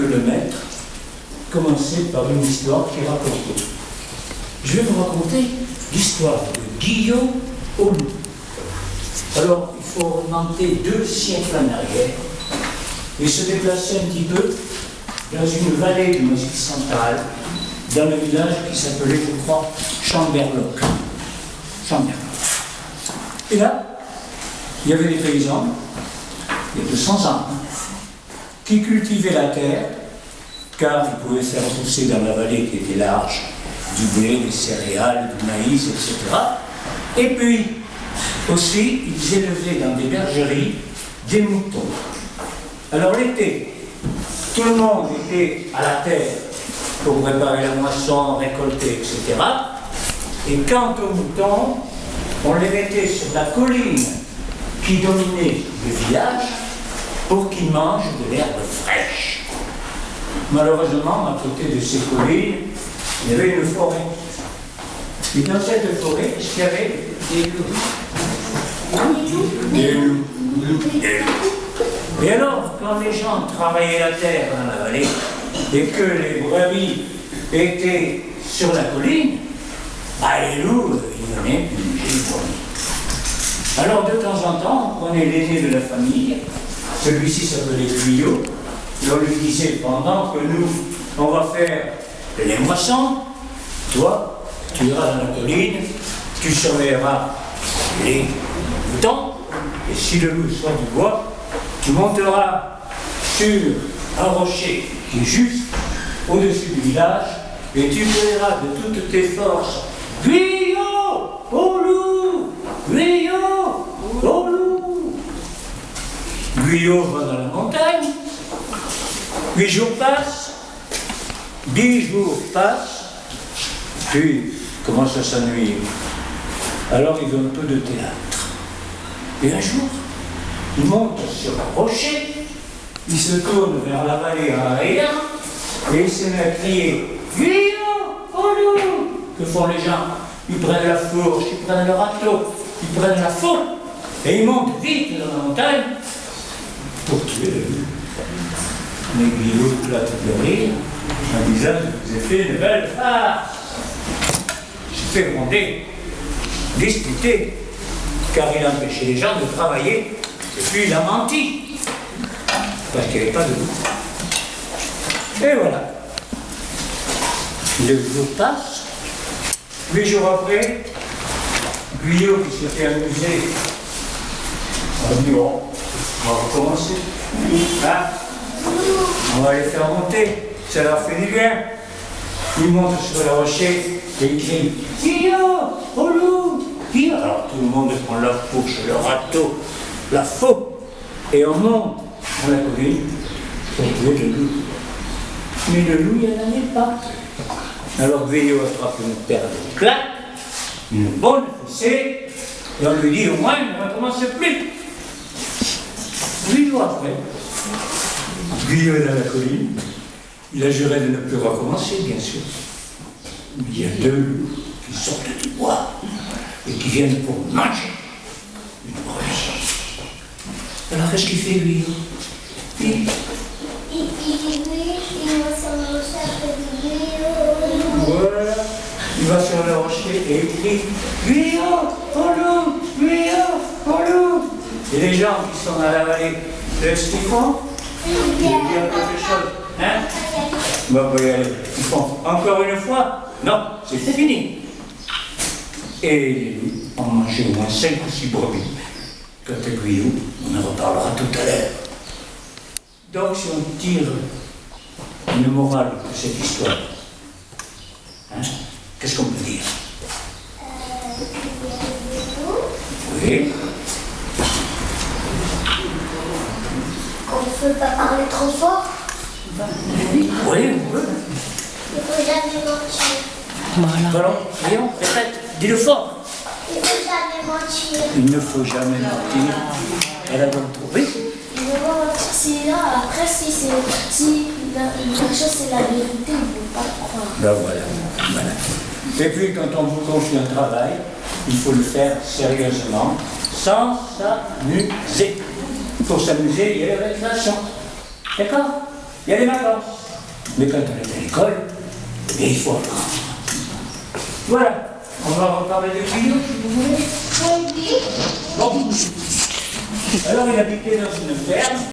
que le maître commençait par une histoire qui racontait. Je vais vous raconter l'histoire de Guillaume au loup. Alors, il faut remonter 2 siècles en arrière et se déplacer un petit peu dans une vallée du Massif central, dans le village qui s'appelait, je crois, Chamberloc. Et là, il y avait des paysans, il y a 200 ans, qui cultivaient la terre, car ils pouvaient faire pousser dans la vallée qui était large du blé, des céréales, du maïs, etc. Et puis, aussi, ils élevaient dans des bergeries des moutons. Alors l'été, tout le monde était à la terre pour préparer la moisson, récolter, etc. Et quant aux moutons, on les mettait sur la colline qui dominait le village pour qu'ils mangent de l'herbe fraîche. Malheureusement, à côté de ces collines, il y avait une forêt. Et dans cette forêt, est-ce qu'il y avait des loups? Des loups. Et alors, quand les gens travaillaient la terre dans la vallée et que les brebis étaient sur la colline, les loups, ils venaient manger les brebis. Alors, de temps en temps, on prenait l'aîné de la famille, celui-ci s'appelait Guyot, et on lui disait, pendant que nous, on va faire les moissons, toi, tu iras dans la colline, tu surveilleras les moutons, et si le loup sort du bois, tu monteras sur un rocher qui est juste au-dessus du village, et tu verras de toutes tes forces, Guyot, au loup, Guyot, au loup. Guyot va dans la montagne, 8 jours passent, 10 jours passent, puis il commence à s'ennuyer. Alors il veut un peu de théâtre. Et un jour, il monte sur un rocher, il se tourne vers la vallée en arrière, et il se met à crier « Guyot, au loup !» Que font les gens? Ils prennent la fourche, ils prennent le râteau, ils prennent la faute, et ils montent vite dans la montagne pour tuer le loup. Mais Guyot éclate de rire en disant « Je vous ai fait une belle farce !» J'ai fait gronder, disputer, car il empêchait les gens de travailler, et puis il a menti, parce qu'il n'y avait pas de loup. Et voilà. Le jour passe, 8 jours après, Guyot qui s'était amusé, on a dit bon, on va recommencer. On va les faire monter, ça leur fait du bien. Ils montent sur le rocher et ils crient « Guyot, au loup, Guyot !» Alors tout le monde prend leur fourche, leur râteau, la faux, et on monte dans la colline pour tuer le loup. Mais le loup, il n'y en avait pas. Alors Guyot attrape une paire de claques, une bonne fessée, et on lui dit au moins, ne recommence plus. 8 jours après, Guyot est dans la colline, il a juré de ne plus recommencer, bien sûr. Mais il y a 2 loups qui sortent du bois et qui viennent pour manger une brebis. Alors qu'est-ce qu'il fait, lui? Il voilà, il va sur le rocher et il crie « Guyot, au loup, Guyot, au loup !» Et les gens qui sont dans la vallée, qu'est-ce qu'ils font? Ils disent quelque chose. Hein? Bon, ils font encore une fois? Non, c'est fini. Et les loups ont mangé au moins 5 ou 6 brebis. Quant à Guyot, on en reparlera tout à l'heure. Donc, si on tire une morale de cette histoire, hein, qu'est-ce qu'on peut dire? Oui. On ne peut pas parler trop fort. Oui, oui. Il ne faut jamais mentir. Voilà. Léon, répète, dis-le fort. Il ne faut jamais mentir. Il ne faut jamais mentir. Elle a donc trouvé. Il ne faut pas mentir, sinon après si la chose c'est la vérité, il ne faut pas croire. Ben voilà. Et puis quand on vous confie un travail, il faut le faire sérieusement, sans s'amuser. Pour s'amuser, il y a la récréation. D'accord? il y a les vacances. Mais quand on est à l'école, eh bien, il faut apprendre. Voilà, on va reparler de Guillaume, si vous voulez. Bon. Alors, il habitait dans une ferme.